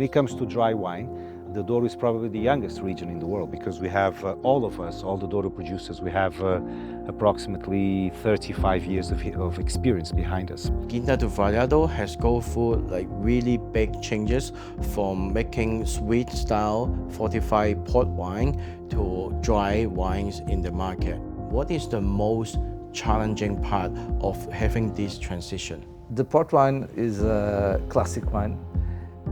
When it comes to dry wine, the Douro is probably the youngest region in the world because we have all of us, all the Douro producers, we have approximately 35 years of experience behind us. Quinta do Vaiado has gone through like really big changes from making sweet style fortified port wine to dry wines in the market. What is the most challenging part of having this transition? The port wine is a classic wine.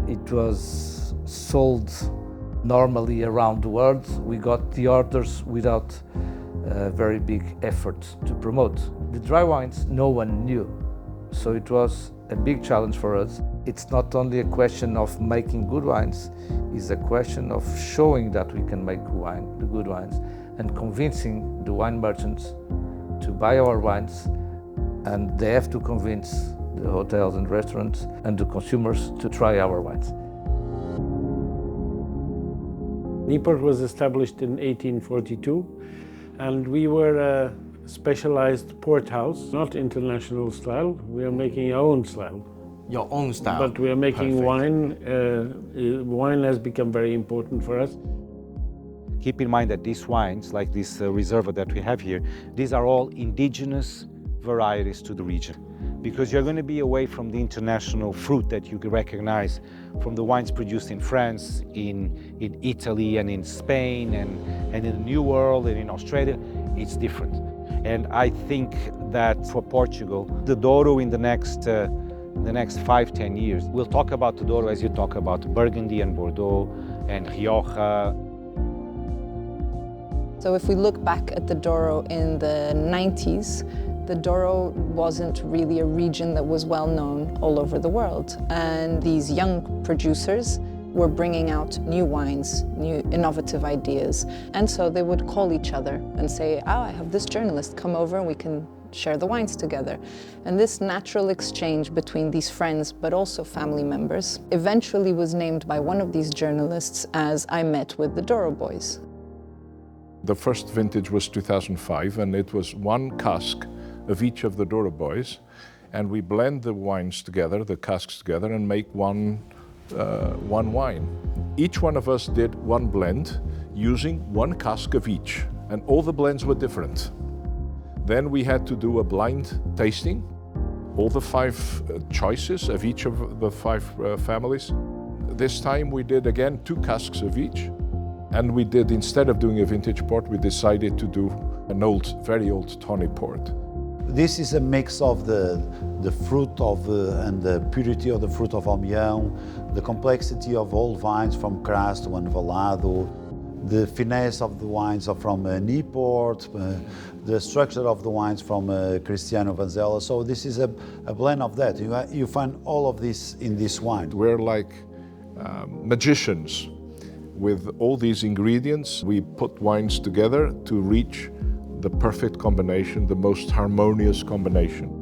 It was sold normally around the world. We got the orders without a very big effort to promote. The dry wines no one knew, so it was a big challenge for us. It's not only a question of making good wines, it's a question of showing that we can make the good wines, and convincing the wine merchants to buy our wines, and they have to convince the hotels and restaurants and the consumers to try our wines. Newport was established in 1842, and we were a specialized port house, not international style. We are making our own style. Your own style? But we are making wine. Wine has become very important for us. Keep in mind that these wines, like this Reserva that we have here, these are all indigenous varieties to the region, because you're going to be away from the international fruit that you recognize from the wines produced in France, in Italy, and in Spain, and in the New World, and in Australia. It's different. And I think that for Portugal, the Douro in the next 5-10 years, we'll talk about the Douro as you talk about Burgundy and Bordeaux and Rioja. So if we look back at the Douro in the 90s, the Douro wasn't really a region that was well known all over the world. And these young producers were bringing out new wines, new innovative ideas. And so they would call each other and say, oh, I have this journalist, come over and we can share the wines together. And this natural exchange between these friends, but also family members, eventually was named by one of these journalists as I Met with the Douro Boys. The first vintage was 2005, and it was one cask of each of the Douro Boys, and we blend the wines together, the casks together, and make one wine. Each one of us did one blend using one cask of each, and all the blends were different. Then we had to do a blind tasting, all the 5 choices of each of the 5 families. This time we did again 2 casks of each, and we did, instead of doing a vintage port, we decided to do an old, very old tawny port. This is a mix of the fruit and the purity of the fruit of Almeão, the complexity of old vines from Crasto and Valado, the finesse of the wines are from Newport, the structure of the wines from Cristiano Vanzella. So this is a blend of that. You find all of this in this wine. We're like magicians. With all these ingredients, we put wines together to reach the perfect combination, the most harmonious combination.